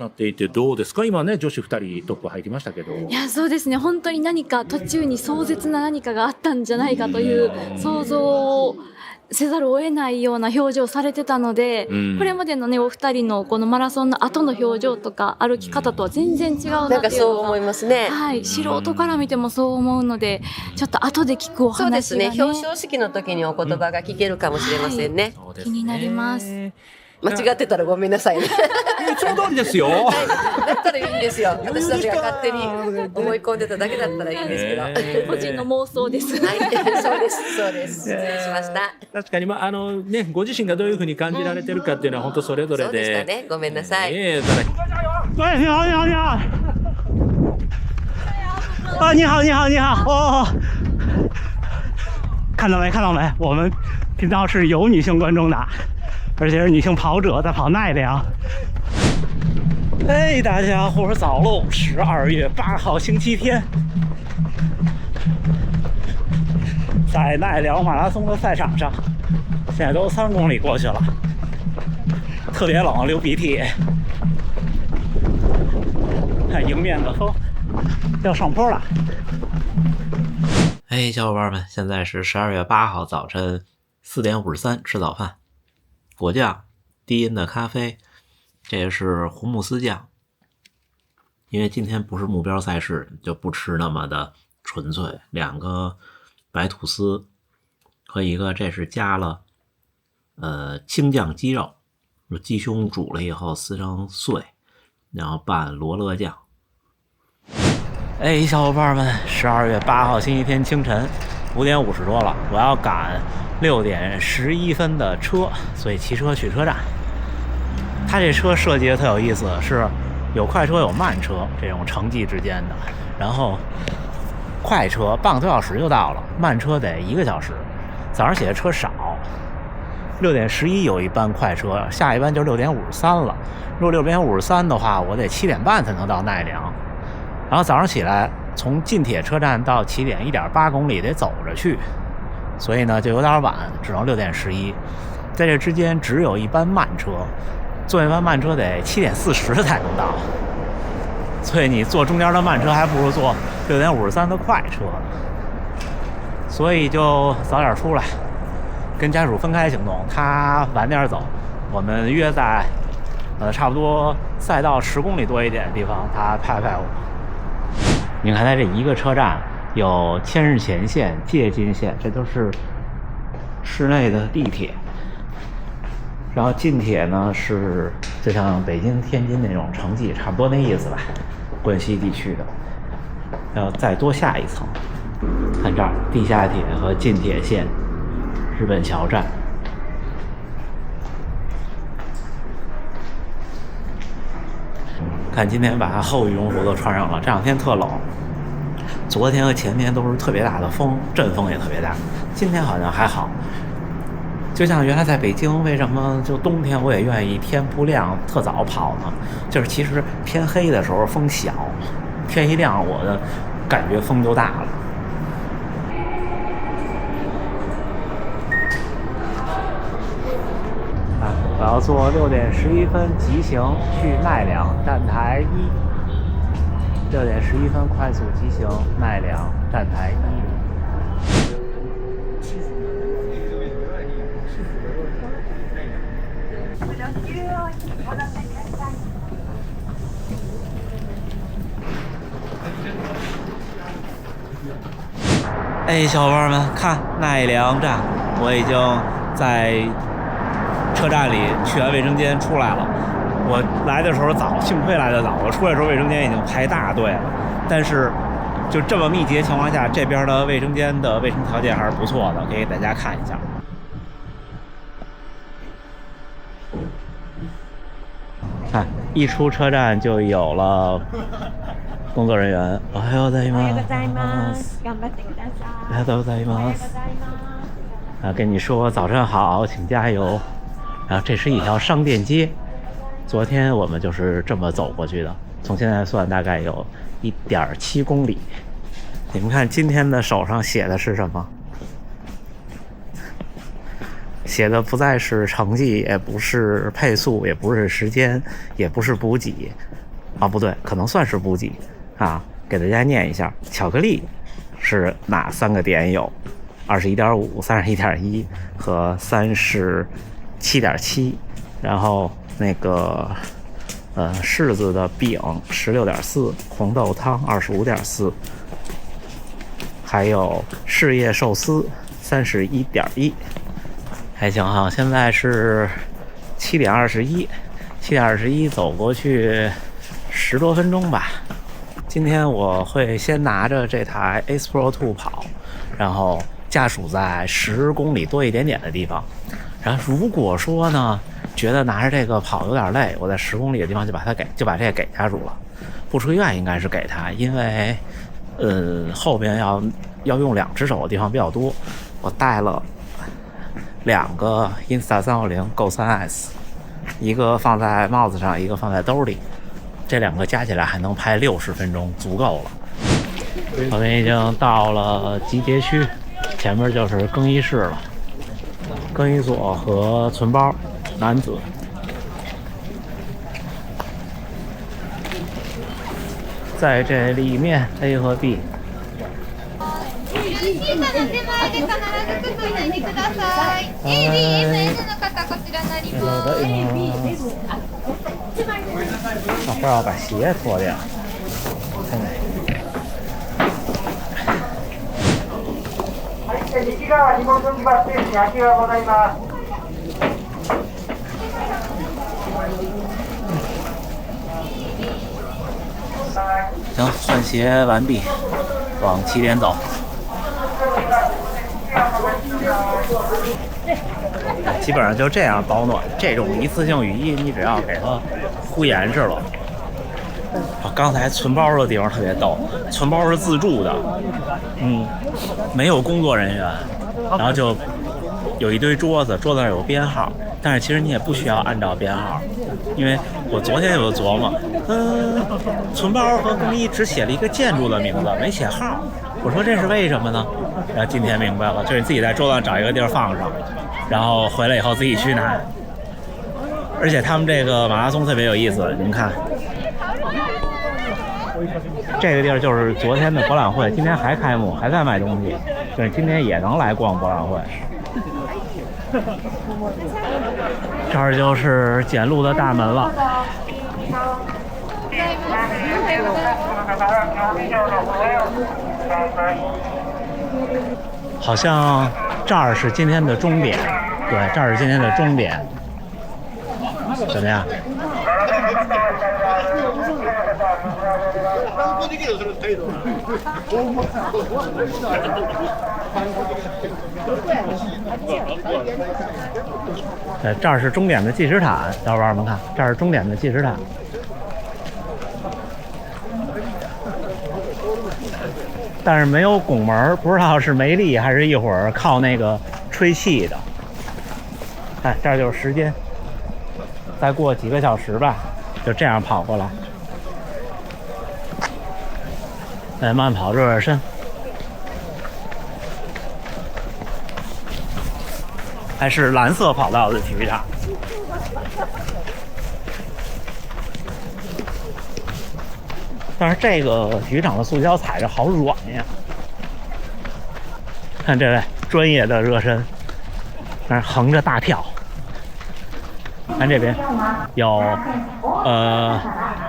なっていてどうですか？今ね女子2人トップ入りましたけど。いやそうですね、本当に何か途中に壮絶な何かがあったんじゃないかという想像をせざるを得ないような表情をされてたので、これまでのねお二人のこのマラソンの後の表情とか歩き方とは全然違うなっていうのが、なんかそう思いますね。はい、素人から見てもそう思うので、ちょっと後で聞くおそうです話がね、ね。表彰式の時にお言葉が聞けるかもしれませんね。そうですね気になります。間違ってたらごめんなさいね。いつも通りですよ。だったらいいんですよ。私たちが勝手に思い込んでただけだったらいいんですけど。個人の妄想です。はい、そうです、そうです。失礼しました。確かにご自身がどういうふうに感じられてるかっていうのは本当それぞれそうでしたで。ね。ごめんなさい。喂，你好，你好，你好。啊，你好，你好，你好。哦，看到没？看到没？我们频道是有女性观众的，而且是女性跑者在跑奈良。哎，大家伙早喽！12月8号星期天，在奈良马拉松的赛场上，现在都3公里过去了，特别冷，流鼻涕。看迎面的风要上坡了。嘿，小伙伴们，现在是12月8号早晨4点53吃早饭，果酱、低因的咖啡，这也是胡慕斯酱。因为今天不是目标赛事，就不吃那么的纯粹。2个白吐司和一个，这是加了青酱鸡肉，鸡胸煮了以后撕成碎，然后拌罗勒酱。哎，小伙伴们，12月8号星期天清晨5点50多了，我要赶6点11分的车，所以骑车去车站。它这车设计的特有意思，是有快车有慢车这种城际之间的，然后快车半个多小时就到了，慢车得1个小时。早上起来车少，6点11有一班快车，下一班就6点53了。如果6点53的话，我得7点半才能到奈良。然后早上起来从近铁车站到起点1.8公里得走着去，所以呢就有点晚，只能6点11。在这之间只有一班慢车，坐一班慢车得7点40才能到，所以你坐中间的慢车还不如坐6点53的快车，所以就早点出来，跟家属分开行动，他晚点走，我们约在差不多赛道10公里多一点的地方，他拍我。你看，它这一个车站有千日前线、借金线，这都是市内的地铁。然后近铁呢是就像北京、天津那种城际，差不多那意思吧，关西地区的。要再多下一层，看这儿，地下铁和近铁线，日本桥站。看今天把厚羽绒服都穿上了，这2天特冷，昨天和前天都是特别大的风，阵风也特别大，今天好像还好。就像原来在北京，为什么就冬天我也愿意天不亮特早跑呢？就是其实天黑的时候风小，天一亮我的感觉风就大了。我要坐6点11分急行去奈良站台1。6点11分快速急行奈良站台1。哎，小伙伴们，看奈良站，我已经在车站里去完卫生间出来了。我来的时候早，幸亏来得早，我出来的时候卫生间已经排大队了。但是就这么密集的情况下，这边的卫生间的卫生条件还是不错的，可以给大家看一下。看，一出车站就有了工作人员。おはようございます。頑張ってください。おはようございます。跟你说早上好，请加油。然后这是一条商店街，昨天我们就是这么走过去的，从现在算大概有1.7公里。你们看今天的手上写的是什么？写的不再是成绩，也不是配速，也不是时间，也不是补给啊，不对，可能算是补给啊。给大家念一下，巧克力是哪3个点有？21.5、31.1和37.7，然后那个柿子的饼16.4，红豆汤25.4，还有柿叶寿司31.1。还行哈，现在是7点21，走过去10多分钟吧。今天我会先拿着这台 Ace Pro 2跑，然后驾驶在10公里多一点点的地方。然后如果说呢，觉得拿着这个跑有点累，我在10公里的地方就把这个给家属了。不出意外应该是给他，因为后边要用2只手的地方比较多。我带了2个 Insta360 Go 3S， 一个放在帽子上，一个放在兜里。这2个加起来还能拍60分钟，足够了。我们已经到了集结区，前面就是更衣室了，更衣所和存包，男子。在这里面 A 和 B。不要把鞋脱掉。行，换鞋完毕，往起点走。基本上就这样保暖，这种一次性雨衣你只要给它敷严实了。刚才存包的地方特别逗，存包是自助的，没有工作人员，然后就有一堆桌子上有编号，但是其实你也不需要按照编号，因为我昨天有琢磨，存包和更衣只写了一个建筑的名字，没写号，我说这是为什么呢？然后今天明白了，就是你自己在桌子上找一个地儿放上，然后回来以后自己去拿。而且他们这个马拉松特别有意思，你们看，这个地儿就是昨天的博览会，今天还开幕，还在卖东西，就是今天也能来逛博览会。这儿就是检录的大门了。好像这儿是今天的终点，对，这儿是今天的终点。怎么样？这儿是终点的计时毯，小伙伴们看，这儿是终点的计时毯。但是没有拱门，不知道是没力还是一会儿靠那个吹气的。看，这儿就是时间，再过几个小时吧，就这样跑过来。再慢跑热热身。还是蓝色跑道的体育场。但是这个体育场的塑胶踩着好软呀！看这位专业的热身，那横着大跳。看这边有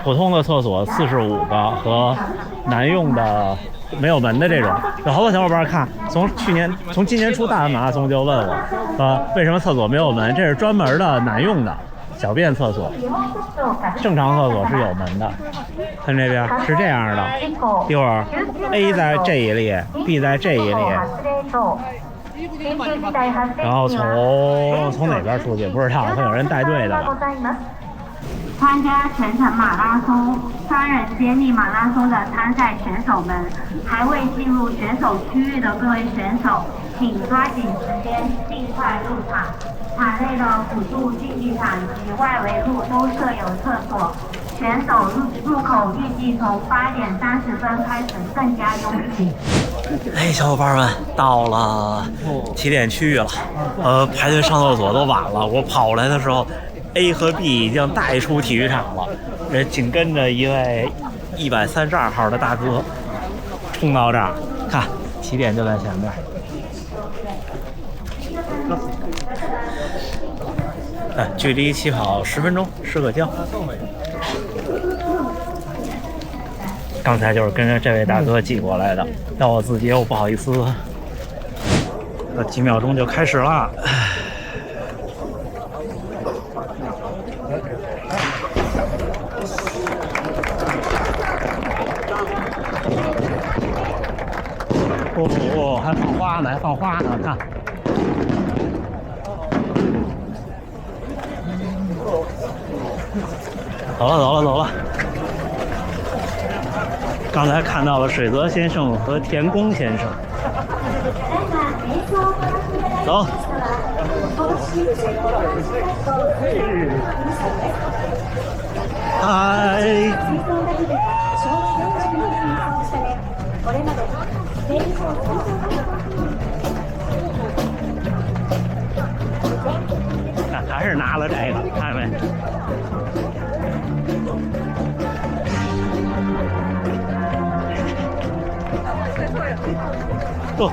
普通的厕所45个和男用的没有门的这种，有好多小伙伴看，从今年出大阪马拉松就问我，为什么厕所没有门？这是专门的男用的小便厕所，正常厕所是有门的。看这边是这样的，一会儿 A 在这一列 ，B 在这一列，然后从哪边出去不知道，会有人带队的吧。参加全程马拉松双人接力马拉松的参赛选手们，还未进入选手区域的各位选手，请抓紧时间尽快入场。场内的辅助竞技场及外围路都设有厕所，选手入口预计从8点30分开始更加拥挤。哎，小伙伴们，到了起点区域了。排队上厕所都晚了，我跑过来的时候 ，A 和 B 已经带出体育场了，紧跟着一位132号的大哥冲到这儿，看起点就在前面。距离起跑10分钟，是个交。刚才就是跟着这位大哥挤过来的，但我自己又不好意思。几秒钟就开始了。哦，还放花呢，还放花呢，看。走了。刚才看到了水泽先生和田宫先生。走。嗨。还是拿了这个，看没？走。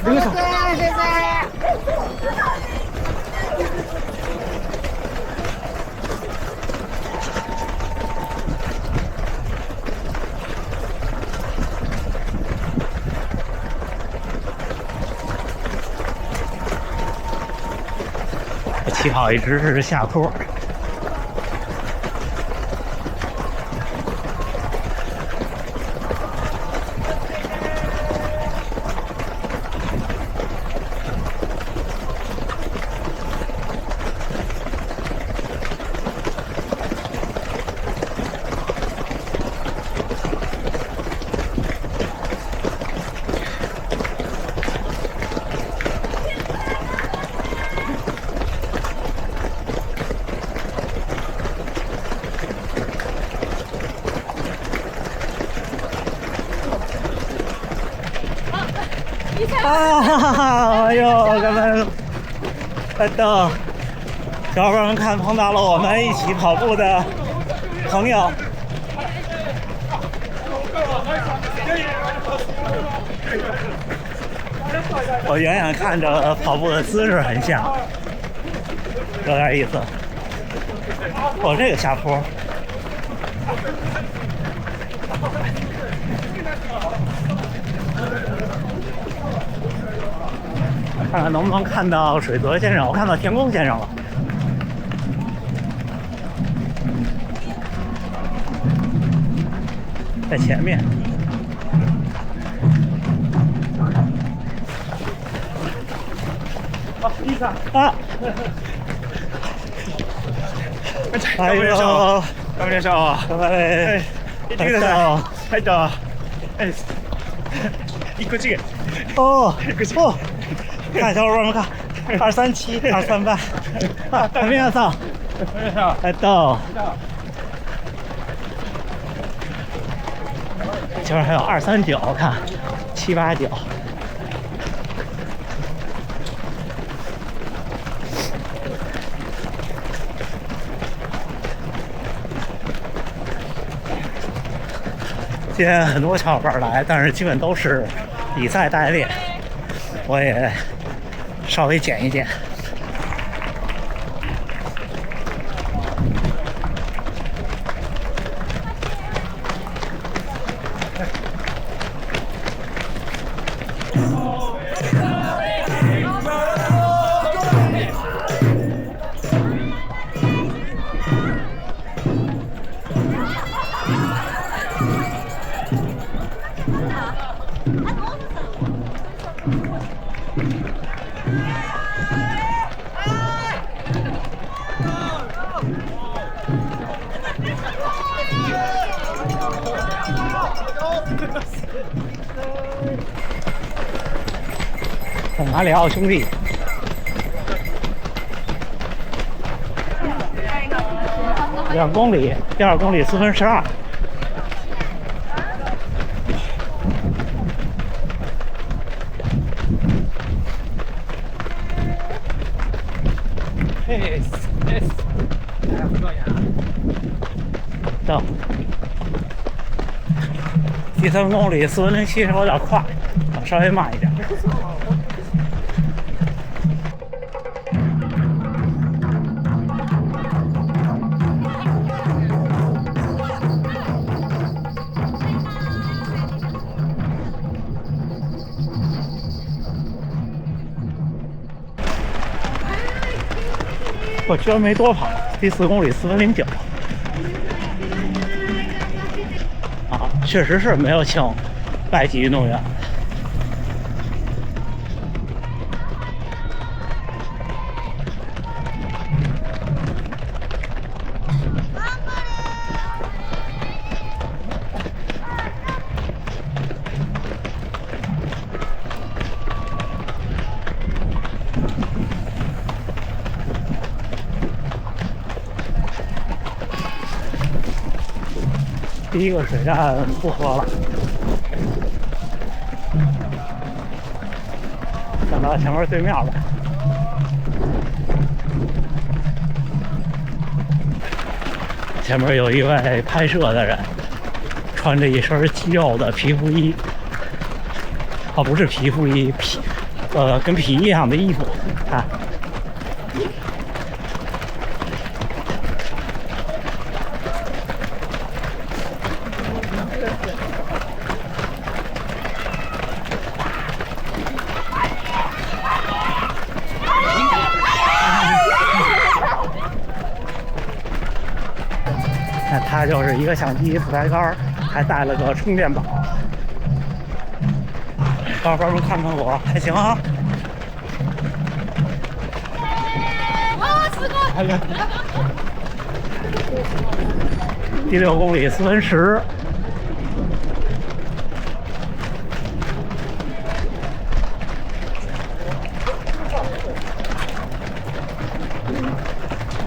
那个起跑一直是下坡。哎呦，咱们等小伙伴们看，碰到了我们一起跑步的朋友。我远远看着跑步的姿势很像，有点意思。我这个下坡。看看能不能看到水泽先生，我看到田宫先生了。在前面。啊！哎呦！頑張りましょう。頑張れ。行ってください。はいと。一個違い。哦哦。看小伙伴们看，237、238，还没上，还到，前面还有239，看789。今天很多小伙伴来，但是基本都是比赛代练，我也稍微减一减。马里奥兄弟，2公里，第2公里4分12。到第3公里4分07是有点快，稍微慢一点。我居然没多跑，第4公里4分09。啊，确实是没有请外籍运动员。第一个水站不喝了，等到前面对面了。前面有一位拍摄的人，穿着一身肌肉的皮肤衣，哦，不是皮肤衣，跟皮一样的衣服，看。他就是一个相机、自拍杆，还带了个充电宝。小伙伴们看看我，还行啊。第6公里4分10。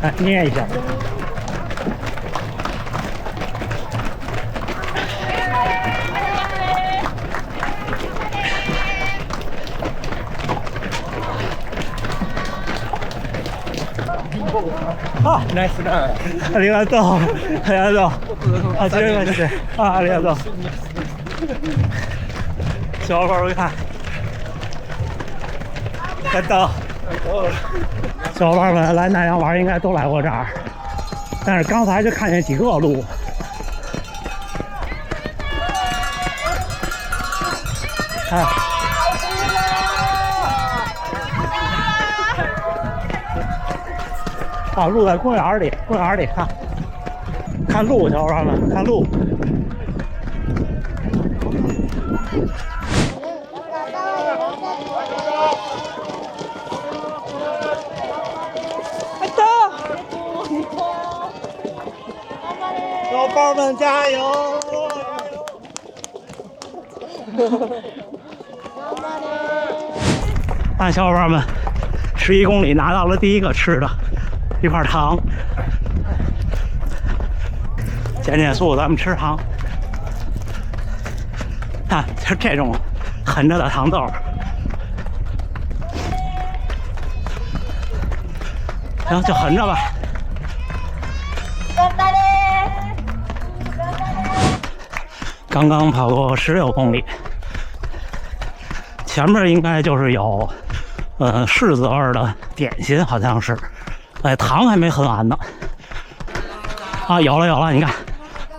来捏一下。あ、ナイスだ。ありがとう。ありがとう。はじめまして。ありがとう。小伙伴们看，看到。小伙伴们来南阳玩应该都来过这儿，但是刚才就看见几个路。看。啊，路在公园里，公园里看，看路，小伙伴们看路。小伙伴们加油！啊，小伙伴们，11公里拿到了第一个吃的。一块糖，减速，咱们吃糖。看，就这种横着的糖豆，行，就横着吧。刚刚跑过16公里，前面应该就是有柿子味的点心，好像是，哎，糖还没喝完呢。啊，有了，你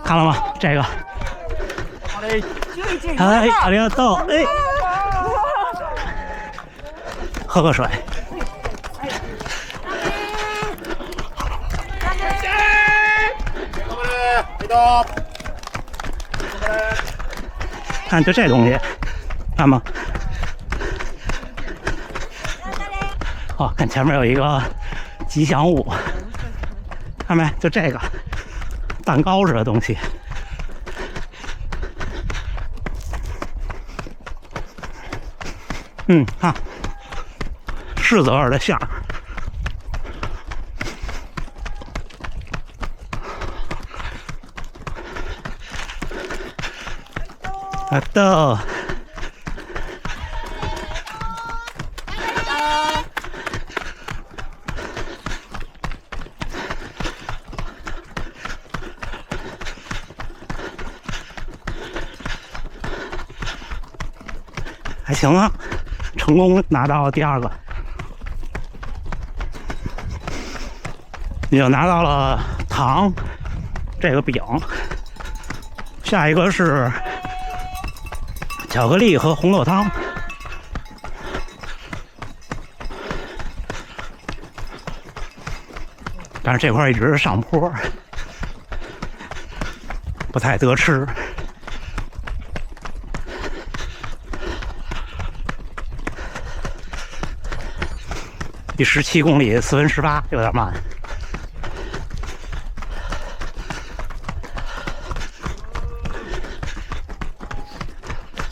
看了吗？这个，哎，ありがとう，哎，喝个水。看，就这东西，看吗？哦，看前面有一个吉祥物，看没？就这个蛋糕似的东西。看，柿子味的馅儿。好的。还行啊，成功拿到了第2个，也拿到了糖这个饼，下一个是巧克力和红豆汤。但是这块一直是上坡，不太得吃。第17公里4分18，有点慢。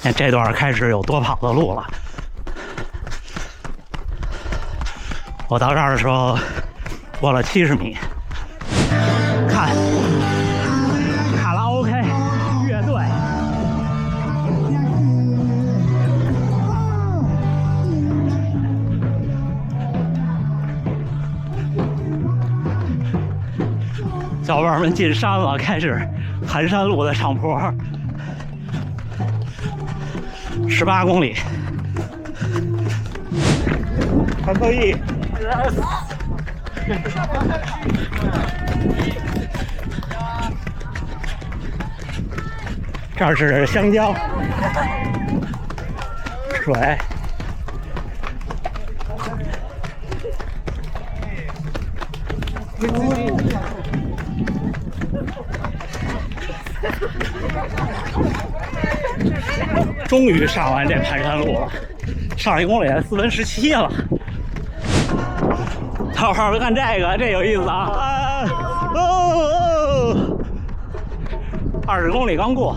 看这段开始有多跑的路了。我到这儿的时候过了70米。看，卡拉 OK 乐队。小伙伴们进山了，开始盘山路的上坡，18公里，还可以。这儿是香蕉、水。终于上完这盘山路了，上1公里4分17了。好好看这个，这有意思啊！20公里刚过。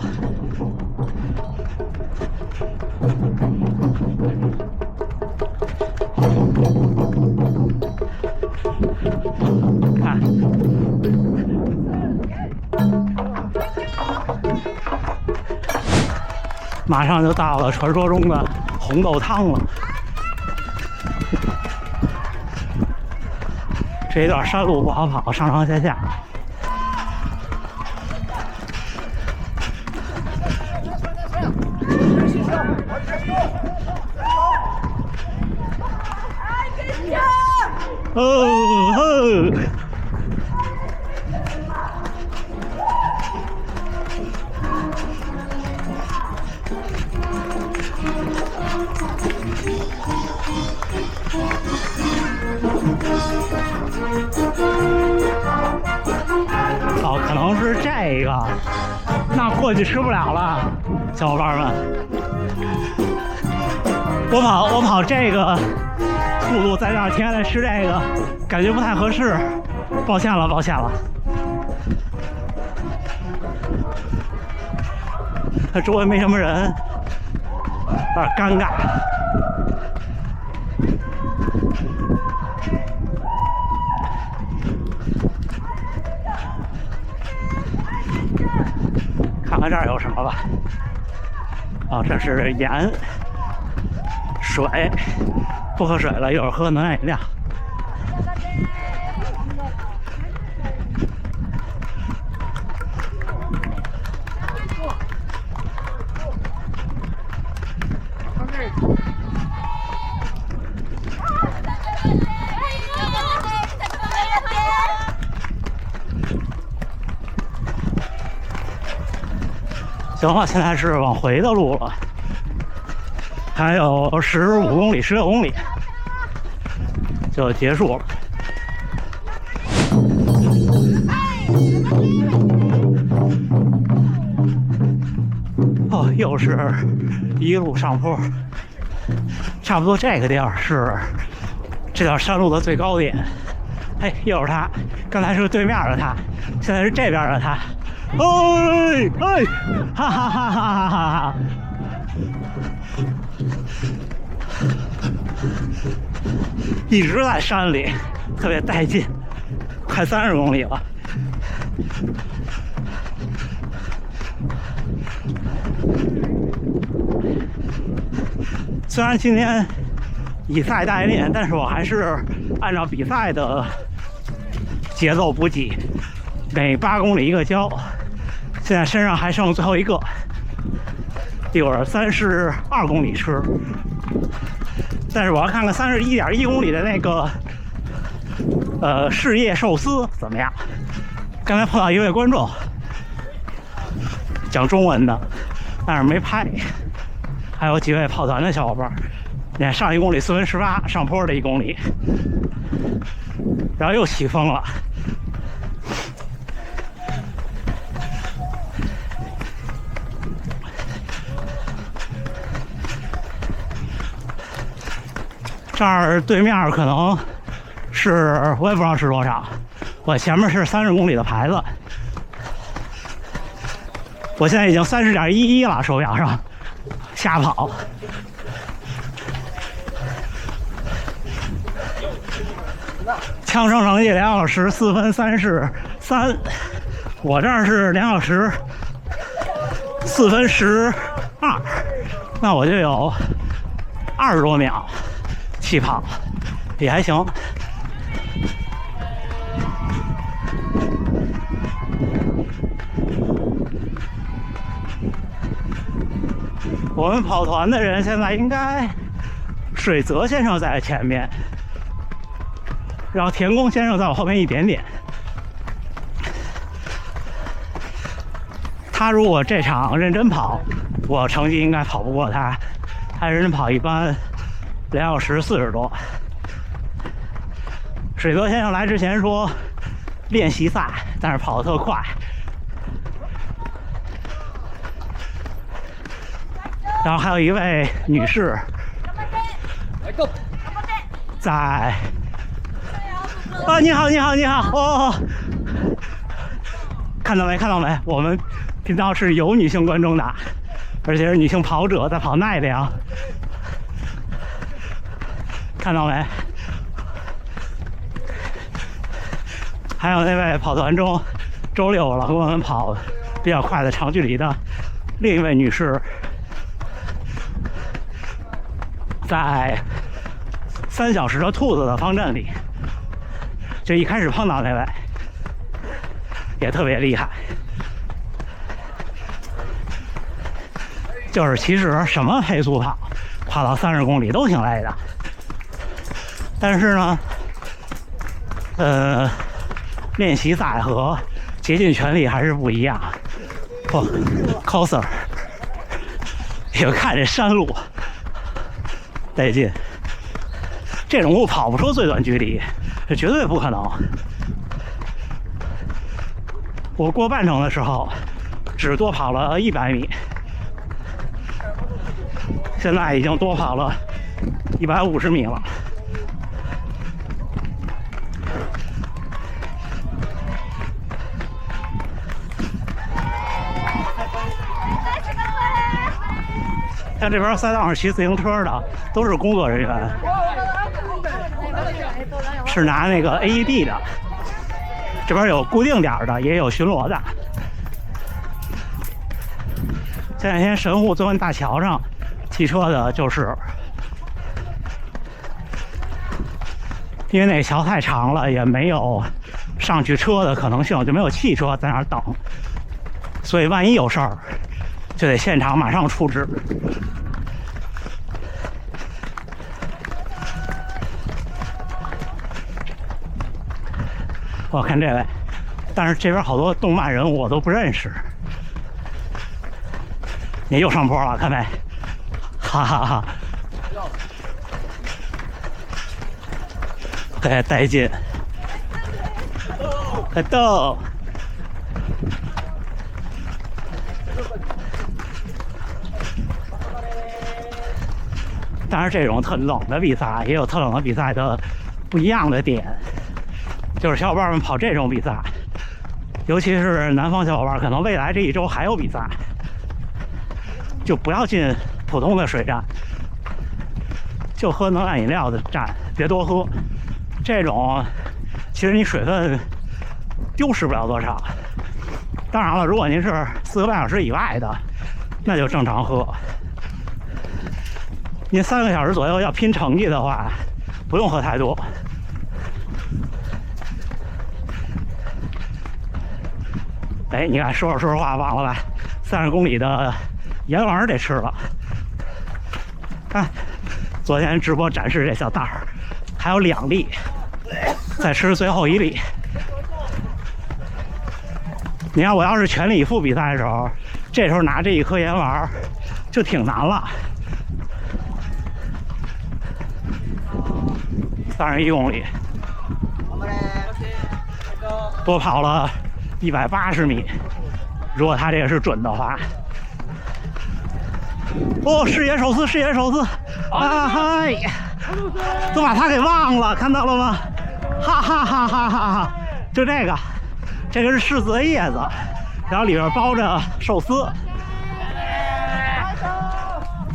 看。马上就到了传说中的红豆汤了。这一段山路不好跑，上上下下。哦，可能是这个，那过去吃不了了，小伙伴们。我跑这个速度在这儿停下来吃这个，感觉不太合适，抱歉了。它周围没什么人，有点尴尬。看看这儿有什么吧。哦，这是盐、水，不喝水了，一会儿喝能量饮料。行了，现在是往回的路了，还有15公里、16公里就结束了。哦，又是一路上坡，差不多这个地儿是这条山路的最高点。嘿，又是他，刚才是对面的他，现在是这边的他。哎哎，哈哈哈哈哈哈！一直在山里，特别带劲，快30公里了。虽然今天以赛代练，但是我还是按照比赛的节奏补给，每8公里一个胶。现在身上还剩最后一个，一会儿32公里吃。但是我要看看31.1公里的那个事业寿司怎么样。刚才碰到一位观众讲中文的，但是没拍。还有几位跑团的小伙伴，你看上1公里4分18，上坡的1公里，然后又起风了。这儿对面可能是我也不知道是多少，我前面是30公里的牌子，我现在已经30.11了，手表上瞎跑。枪声成绩2小时4分33，我这儿是2小时4分12，那我就有20多秒起跑，也还行。我们跑团的人现在应该水泽先生在前面，然后田宫先生在我后面一点点。他如果这场认真跑，我成绩应该跑不过他。他认真跑一般2小时40多。水泽先生来之前说练习赛，但是跑得特快。然后还有一位女士在啊，你好，你好，你好！哦，看到没？看到没？我们频道是有女性观众的，而且是女性跑者在跑奈良，看到没？还有那位跑团中周六老跟我们跑比较快的长距离的另一位女士，在3小时的兔子的方阵里，就一开始碰到那位也特别厉害。就是其实什么配速跑到30公里都挺累的，但是呢练习赛和竭尽全力还是不一样。哦 coser 也看这山路带劲，这种路跑不出最短距离，这绝对不可能。我过半程的时候只多跑了100米，现在已经多跑了150米了。像这边赛道上骑自行车的都是工作人员，是拿那个 AED 的。这边有固定点的，也有巡逻的。前两天神户尊文大桥上骑车的就是因为那个桥太长了，也没有上去车的可能性，就没有汽车在那儿等，所以万一有事儿就得现场马上处置。我看这位，但是这边好多动漫人物我都不认识。你又上坡了，看没？哈哈哈！太带劲，太逗。当然，这种特冷的比赛也有特冷的比赛的不一样的点，就是小伙伴们跑这种比赛，尤其是南方小伙伴，可能未来这一周还有比赛，就不要进普通的水站，就喝能量饮料的站，别多喝。这种其实你水分丢失不了多少。当然了，如果您是4个半小时以外的，那就正常喝。您3个小时左右要拼成绩的话，不用喝太多。哎，你看，说着话忘了把30公里的盐丸得吃了。看，昨天直播展示这小袋儿，还有2粒，再吃最后1粒。你看，我要是全力以赴比赛的时候，这时候拿这一颗盐丸就挺难了。31公里，多跑了180米。如果他这个是准的话，哦，视野手撕，视野手撕，啊嗨，都把他给忘了，看到了吗？哈哈哈哈哈哈！就这个是柿子的叶子，然后里边包着寿司。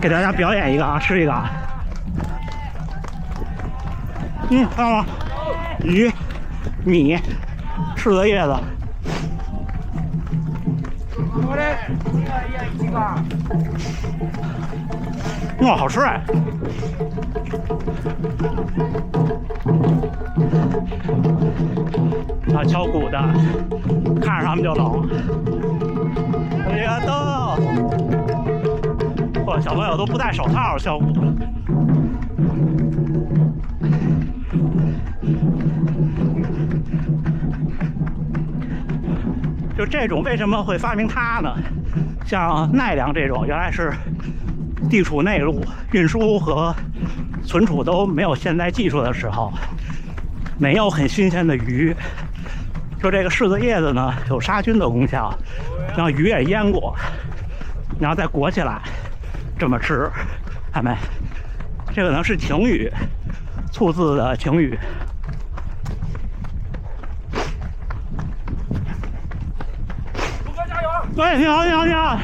给大家表演一个啊，吃一个啊。看到吗？鱼、米、柿子叶子。哇，好吃哎！啊，敲鼓的，看着他们就冷。这个都，哇，小朋友都不戴手套敲鼓。就这种为什么会发明它呢？像奈良这种，原来是地处内陆，运输和存储都没有现代技术的时候，没有很新鲜的鱼。就这个柿子叶子呢，有杀菌的功效，然后鱼也腌过，然后再裹起来这么吃，看没？这个呢是晴雨，醋渍的晴雨。对，你好，你好，你好。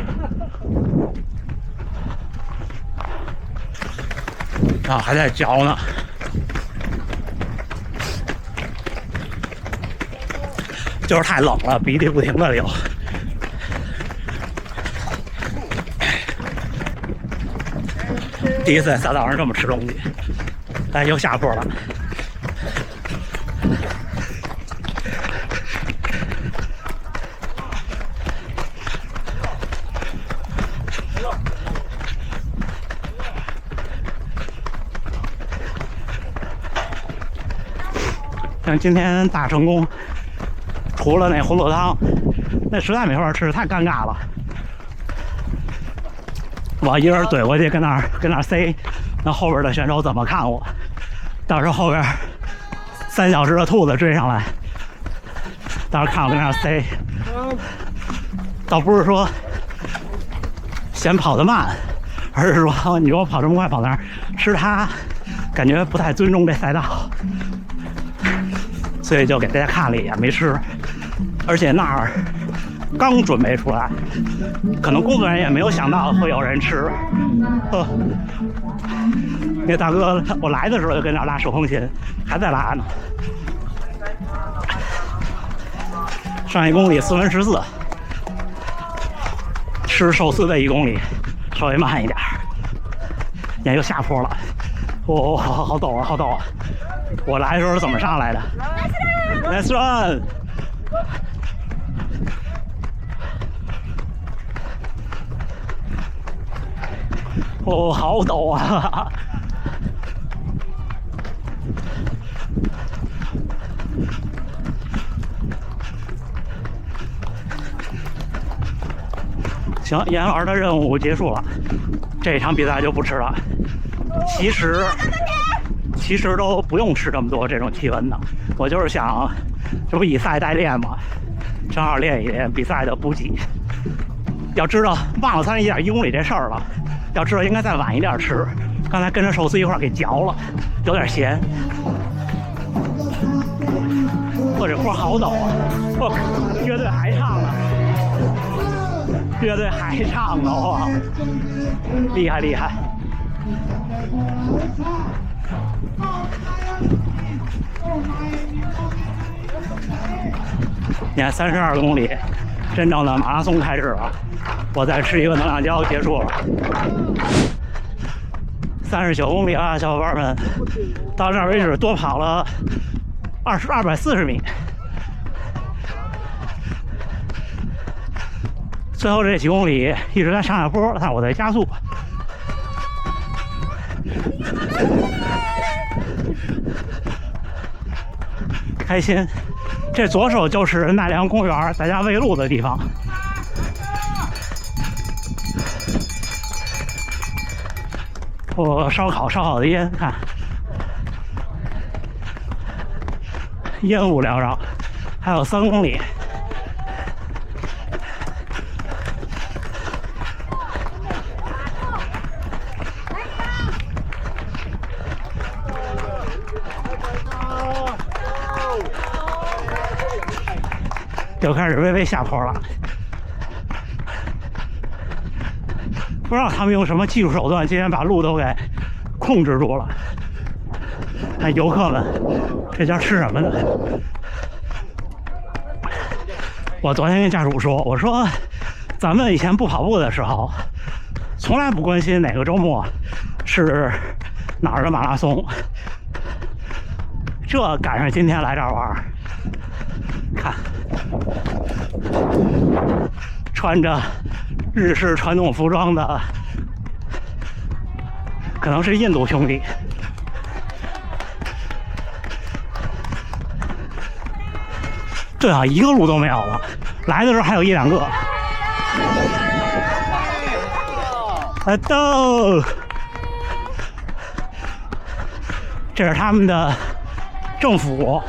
啊，还在嚼呢。就是太冷了，鼻涕不停的流。第一次在赛道上这么吃东西，但又下坡了。像今天大成功，除了那葫芦汤，那实在没法吃，太尴尬了。我一人怼过去，跟那儿塞，那后边的选手怎么看我？到时候后边3小时的兔子追上来，到时候看我跟那儿塞，倒不是说嫌跑得慢，而是说你说我跑这么快跑那儿吃它，感觉不太尊重这赛道。所以就给大家看了一眼，没吃，而且那儿刚准备出来，可能工作人员也没有想到会有人吃。那大哥，我来的时候就跟那儿拉手风琴，还在拉呢。上1公里4分14，吃寿司的1公里稍微慢一点，也又下坡了。哦，好陡啊，好陡啊！我来的时候是怎么上来的 ？Let's run！ 哦，好陡啊！行，严老师的任务结束了，这一场比赛就不吃了。其实都不用吃这么多这种气温的，我就是想，这不以赛代练嘛，正好练一练比赛的补给。要知道忘了31.1公里这事儿了，要知道应该再晚一点吃。刚才跟着寿司一块儿给嚼了，有点咸。我这坡好陡啊！乐队还唱呢，乐队还唱呢，哇，厉害厉害！你看32公里，真正的马拉松开始了。我再吃一个能量胶，结束了。39公里啊，小伙伴们，到这儿为止多跑了240米。最后这几公里一直在上下坡，但我在加速。开心。这左手就是奈良公园大家喂鹿的地方。我烧烤的烟，看烟雾缭绕，还有3公里。就开始微微下坡了，不知道他们用什么技术手段，今天把路都给控制住了。哎，游客们，这家吃什么呢？我昨天跟家属说，我说咱们以前不跑步的时候，从来不关心哪个周末是哪儿的马拉松，这赶上今天来这儿玩，看。穿着日式传统服装的，可能是印度兄弟。对啊，一个路都没有了。来的时候还有1、2个。哎都，这是他们的政府。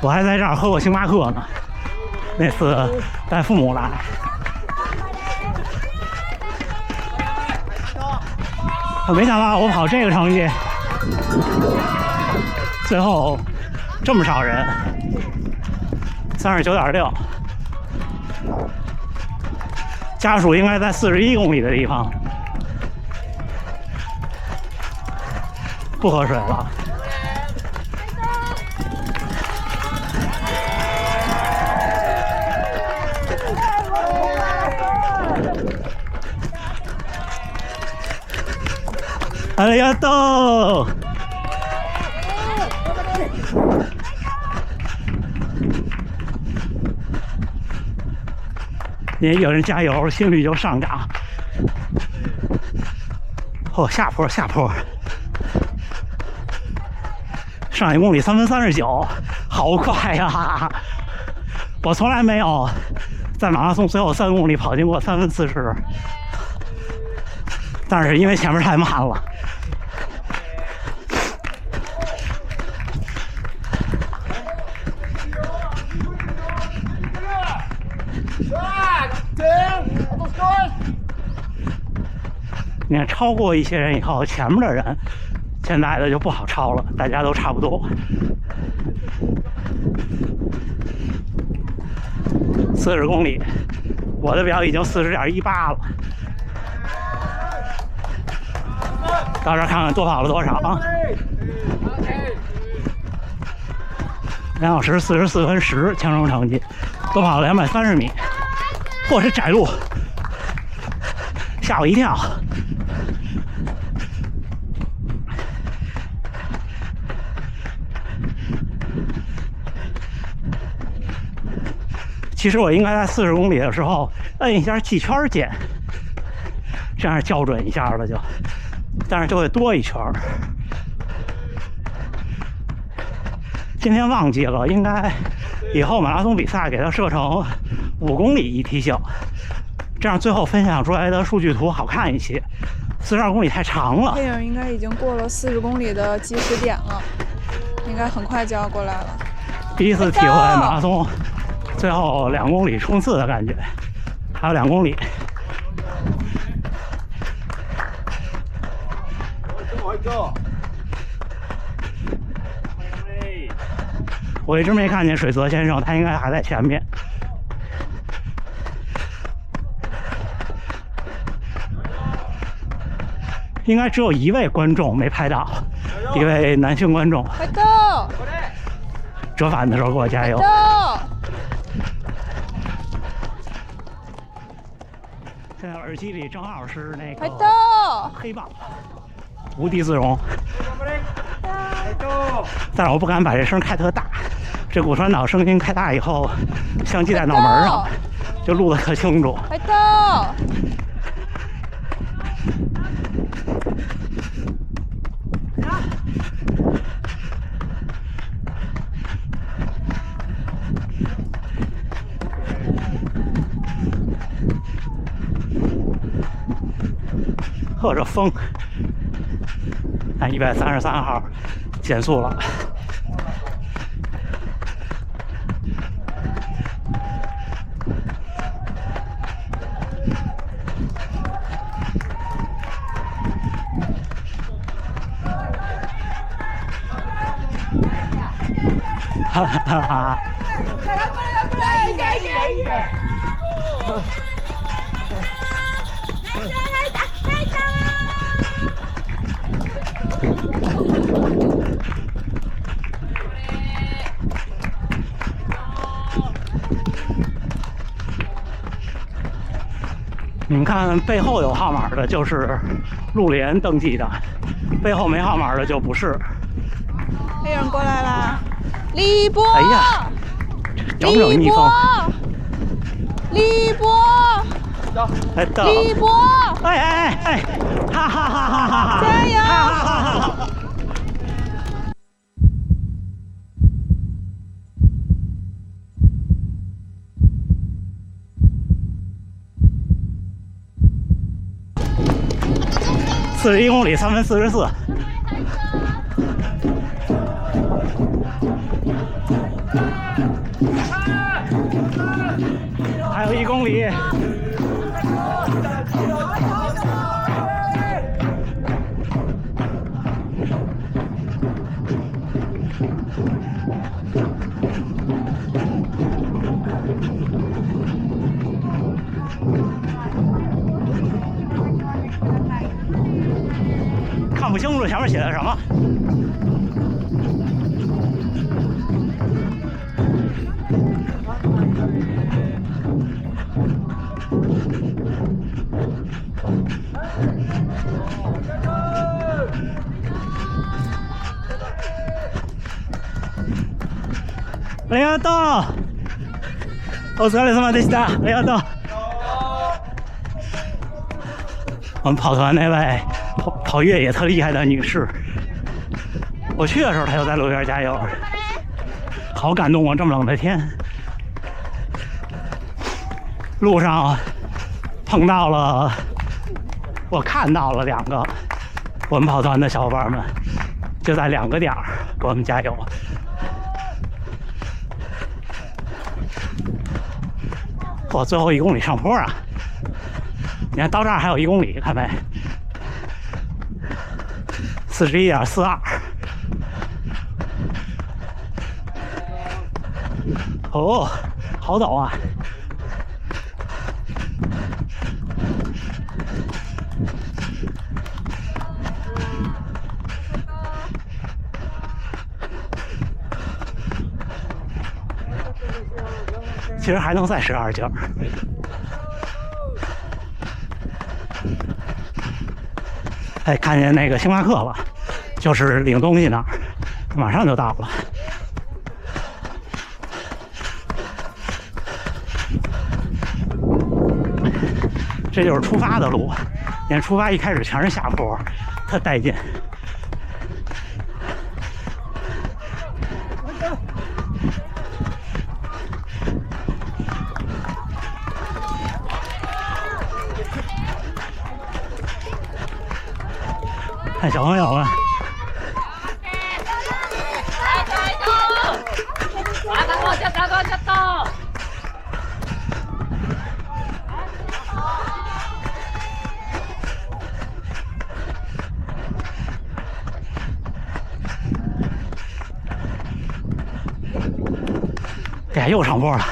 我还在这儿喝过星巴克呢。那次带父母来，没想到我跑这个成绩，最后这么少人，39.6，家属应该在41公里的地方，不喝水了。ありがとう。也有人加油，心率就上涨。哦，下坡，上1公里3分39，好快呀！我从来没有在马拉松最后3公里跑进过3分40，但是因为前面太慢了。你看，超过一些人以后，前面的人现在的就不好超了，大家都差不多。40公里，我的表已经40.18了。到这儿看看多跑了多少啊？2小时44分10，强程成绩，多跑了230米。嚯，这窄路，吓我一跳。其实我应该在40公里的时候摁一下计圈键，这样校准一下了就，但是就会多一圈。今天忘记了，应该以后马拉松比赛给它设成5公里一梯性，这样最后分享出来的数据图好看一些。42公里太长了。黑影应该已经过了40公里的计时点了，应该很快就要过来了。第一次体会马拉松最后2公里冲刺的感觉，还有2公里。我一直没看见水泽先生，他应该还在前面。应该只有1位观众没拍到，一位男性观众。快到！折返的时候给我加油。现在耳机里正好是那个黑豹，无地自容。但是我不敢把这声开特大，这骨传导声音开大以后，相机在脑门上，就录得可清楚。快到！呵，这风！看133号减速了。哈哈哈！你们看，背后有号码的就是陆联登记的，背后没号码的就不是。黑影过来啦！李波！哎呀，整整逆风！李波！哎，到！李波！哎哎哎哎！哈哈哈哈哈哈！加油！哈哈哈哈！41公里3分44。还有1公里。看不清楚前面写的什么。ありがとう。お疲れ様でした。ありがとう。我们跑团那位跑越野特厉害的女士，我去的时候她就在路边加油，好感动啊！这么冷的天，路上碰到了，我看到了2个我们跑团的小伙伴们，就在2个点给我们加油。哇，最后1公里上坡啊！你看到这儿还有1公里，看没？41.42。哦，好陡啊！其实还能再12劲儿。哎，看见那个星巴克了，就是领东西那儿，马上就到了。这就是出发的路，你看出发一开始全是下坡，特带劲。看小朋友们。哎呀，又上坡了。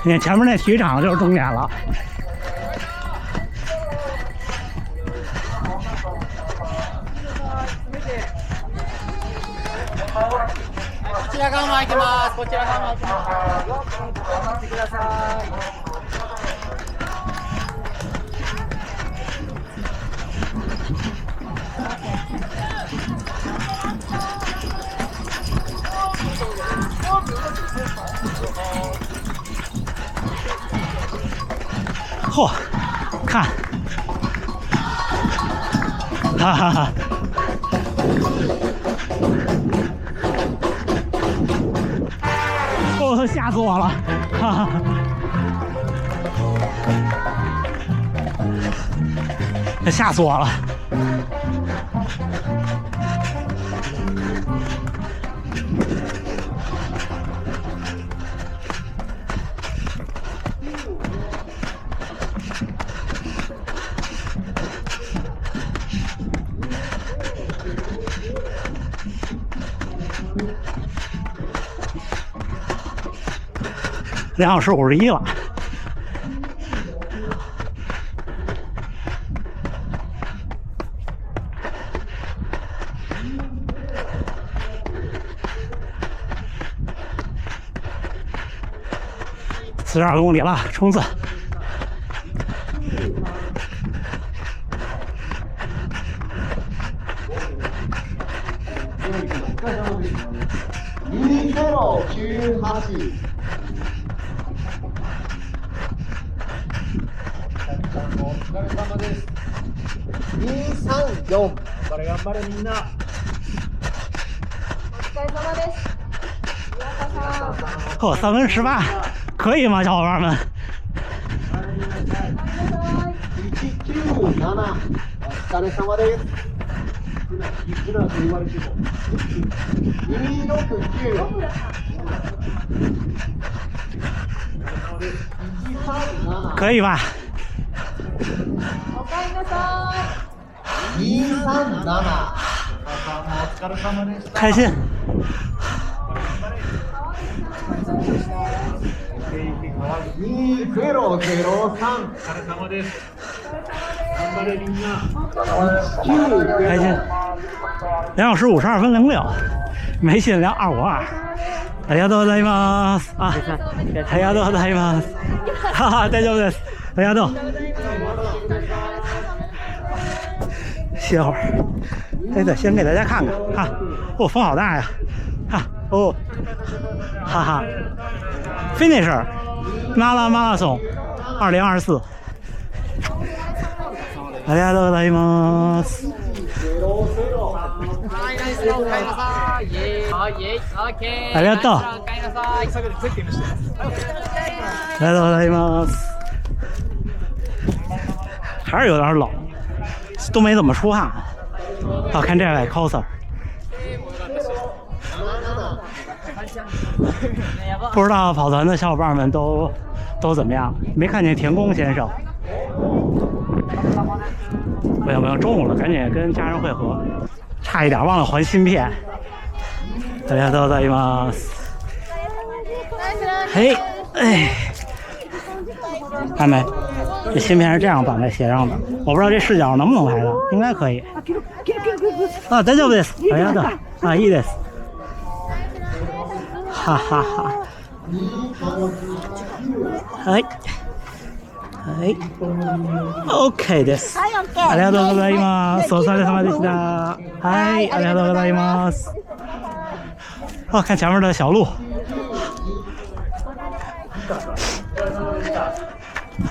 你看前面那体育场就是终点了。こちら側も開けます。こちら側も開けます。待ってください。嚯，看，哈哈哈！哦，吓死我了，哈哈！吓死我了！2小时51了。42公里了，冲刺！234。頑張れ頑張れみんな。お疲れ様です。哦，3分18，可以吗，小伙伴们197。お疲れ様です。いくらと言われても。269。可以吧？おかえりなさい。237。开心。2003。开心。2小时52分06，没心量252。ありがとうございます。ありがとうございます。哈哈，大丈夫です。ありがとう。歇会儿。对，先给大家看看哈。哦，风好大呀！哈哦，哈哈。Finisher， 马拉松2024。ありがとうございます。ありがとう。ありがとうございます。还是有点冷，都没怎么出汗。好，看这位 coser， 不知道跑团的小伙伴们都怎么样？没看见田宫先生。不行，中午了，赶紧跟家人会合。差一点忘了还芯片。ありがとうございます。嘿，哎，看没？这芯片是这样绑在鞋上的，我不知道这视角能不能拍到，应该可以。あ、大丈夫です。ありがとう。あ、いいです。ははは。はい。はい。OK です。ありがとうございます。お疲れ様でした。はい、ありがとうございます。哦，看前面的小路。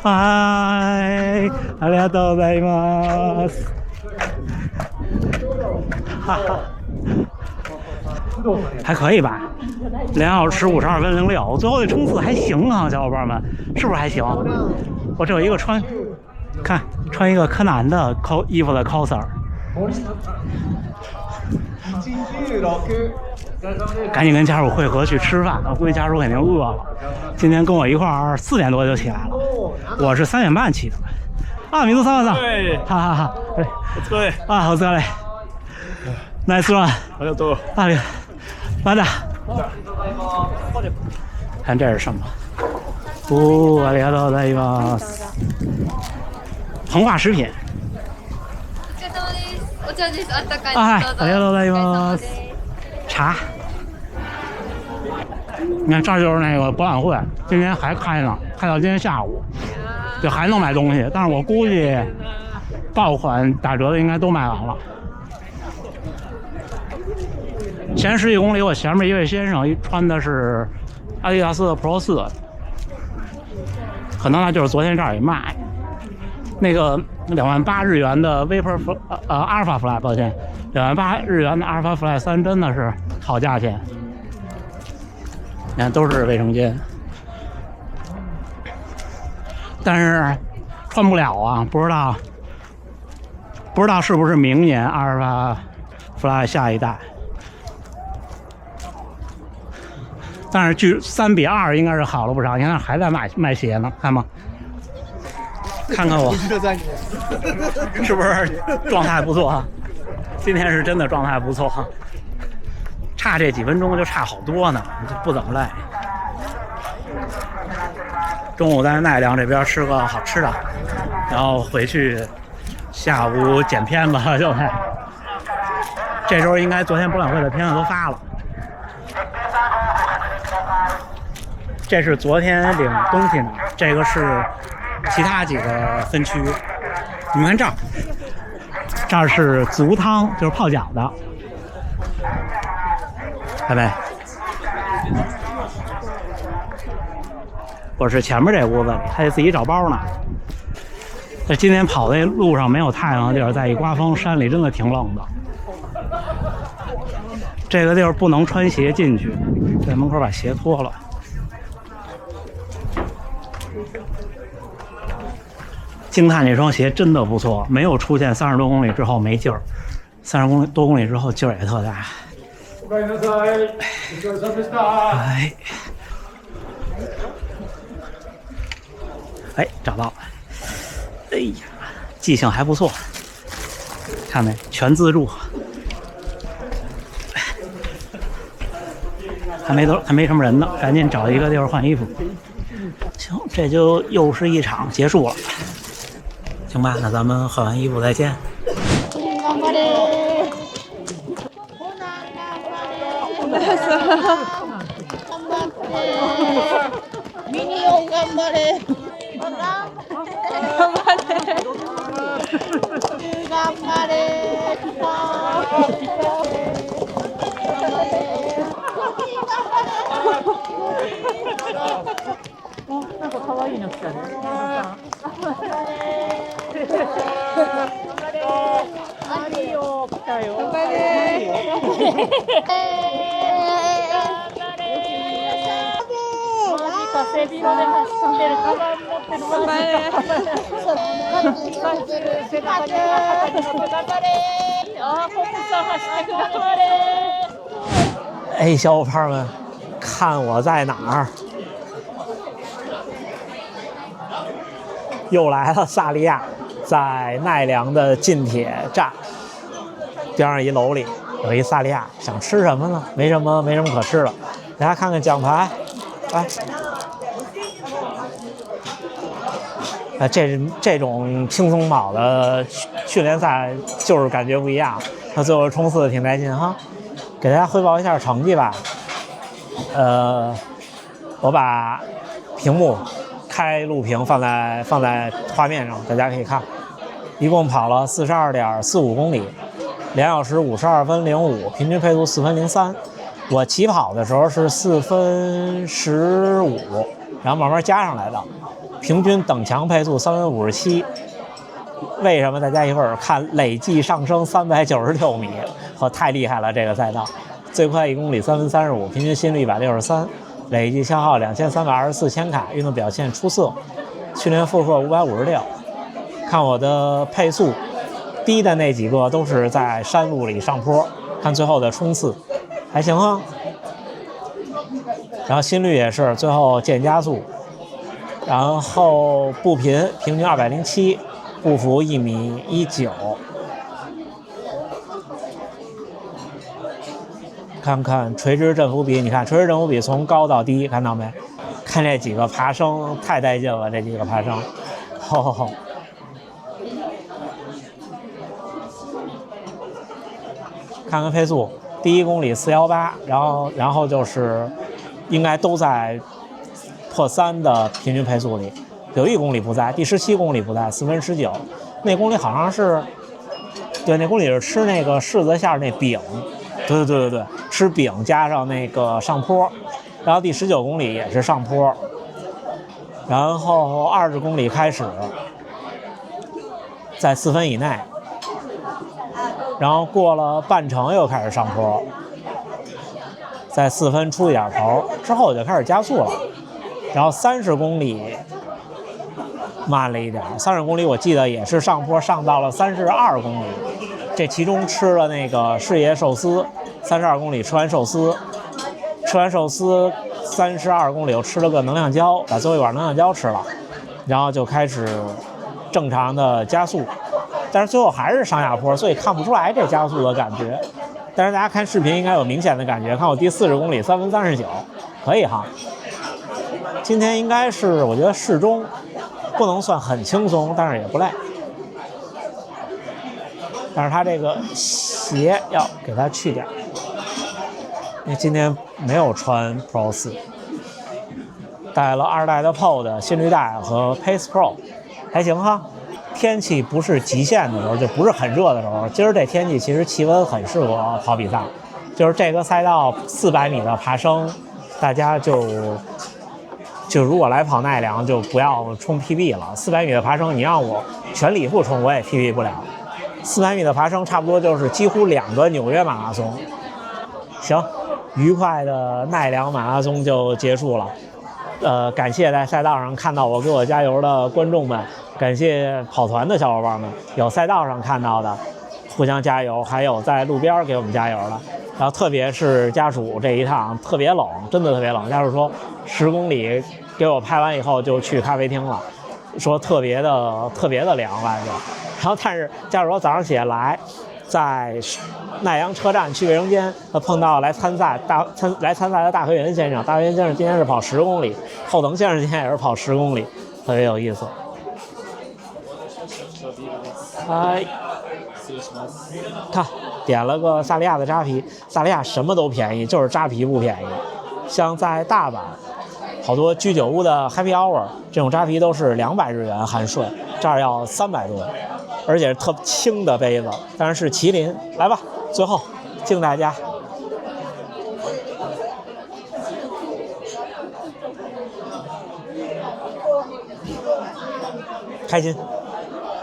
はい、ありがとうございます。还可以吧，2小时52分06，最后的冲刺还行啊，小伙伴们，是不是还行？我这有一个穿一个柯南的衣服的 coser， 赶紧跟家属会合去吃饭，我估计家属肯定饿了。今天跟我一块儿4点多就起来了，我是3点半起的。啊，民族3万3，哈哈哈，对，啊，好嘞，nice run，好的多，啊，まだ。看这是什么？哦，ありがとうございます。膨化食品。お茶です。あったかい。啊，ありがとうございます。茶。你看，这就是那个博览会，今天还开呢，开到今天下午，就还能买东西。但是我估计爆款打折的应该都卖完了。前10几公里，我前面一位先生穿的是阿迪达斯的 Pro 4，可能他就是昨天这儿也卖。那个28000日元的 Vapor Alpha Fly， 抱歉，28000日元的 Alpha Fly 3真的是好价钱。你看都是卫生间，但是穿不了啊，不知道是不是明年Alpha Fly 下一代。但是据3比2应该是好了不少，你看还在卖鞋呢，看吗？看看我，是不是状态不错？今天是真的状态不错，差这几分钟就差好多呢，不怎么累。中午在奈良这边吃个好吃的，然后回去下午剪片子就得。这时候应该昨天博览会的片子都发了。这是昨天领东西呢，这个是其他几个分区。你们看这儿是足汤，就是泡脚的，看没？我是前面这屋子里，还得自己找包呢。这今天跑的路上没有太阳的地儿，再一刮风，山里真的挺冷的。这个地儿不能穿鞋进去，在门口把鞋脱了。惊叹这双鞋真的不错，没有出现30多公里之后没劲儿，30多公里之后劲儿也特大。哎，找到了！哎呀，记性还不错，看没？全自助，还没什么人呢，赶紧找一个地方换衣服。行，这就又是一场结束了。行吧，那咱们换完衣服再见。ミニオン頑張れ。頑張れ。なんか可愛いの来たね。マリオ来たよ。頑張れ。マジか背広で走ってる、カバン持ってる、頑張れ。背中に肩に乗って頑張れ。あ、ポップさん走ってく頑張れ。哎，小伙伴们，看我在哪儿？又来了，萨利亚，在奈良的近铁站边上一楼里有一萨利亚，想吃什么呢？没什么可吃了。大家看看奖牌，哎，这种轻松跑的训练赛就是感觉不一样。他最后冲刺挺带劲哈。给大家汇报一下成绩吧。我把屏幕开录屏放在画面上，大家可以看。一共跑了42.45公里，2小时52分05，平均配速4分03。我起跑的时候是4分15，然后慢慢加上来的。平均等强配速3分57，为什么大家一会儿看累计上升396米，太厉害了！这个赛道最快1公里3分35，平均心率163，累计消耗2324千卡，运动表现出色，训练负荷556。看我的配速，低的那几个都是在山路里上坡，看最后的冲刺还行啊。然后心率也是最后减加速，然后步频平均207，步幅1.19米。看看垂直振幅比，你看垂直振幅比从高到低，看到没？看这几个爬升太带劲了，这几个爬升，看看配速，第1公里418，然后就是应该都在破3的平均配速里，有1公里不在，第17公里不在，4分19，那公里好像是，对，那公里是吃那个柿子馅那饼，对，吃饼加上那个上坡，然后第19公里也是上坡，然后20公里开始在4分以内。然后过了半程又开始上坡，在4分出一点头之后就开始加速了，然后30公里慢了一点，30公里我记得也是上坡，上到了32公里，这其中吃了那个视野寿司，32公里吃完寿司32公里又吃了个能量胶，把最后一碗能量胶吃了，然后就开始正常的加速。但是最后还是上下坡，所以看不出来这加速的感觉。但是大家看视频应该有明显的感觉，看我第40公里3分39，可以哈。今天应该是我觉得适中，不能算很轻松，但是也不累。但是他这个鞋要给它去掉，因为今天没有穿 Pro 4，带了2代的 Pod 心率带和 Pace Pro， 还行哈。天气不是极限的时候，就不是很热的时候，今儿这天气其实气温很适合跑比赛。就是这个赛道400米的爬升，大家就如果来跑奈良就不要冲 PB 了。400米的爬升，你让我全力以赴冲，我也 PB 不了。400米的爬升差不多就是几乎2个纽约马拉松。行，愉快的奈良马拉松就结束了。感谢在赛道上看到我给我加油的观众们，感谢跑团的小伙伴们，有赛道上看到的互相加油，还有在路边给我们加油的。然后特别是家属这一趟特别冷，真的特别冷。家属说10公里给我拍完以后就去咖啡厅了，说特别的凉来着。然后但是家属说早上起来在奈良车站去卫生间，他碰到来参赛的大河原先生。大河原先生今天是跑10公里，后藤先生今天也是跑10公里，特别有意思。看点了个萨利亚的扎啤，萨利亚什么都便宜，就是扎啤不便宜。像在大阪，好多居酒屋的 Happy Hour 这种扎啤都是200日元含税，这儿要300多，而且是特轻的杯子，当然是麒麟。来吧，最后敬大家。开心。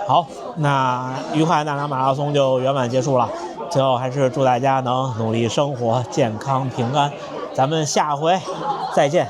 好，那愉快奈良马拉松就圆满结束了。最后还是祝大家能努力生活，健康平安。咱们下回再见。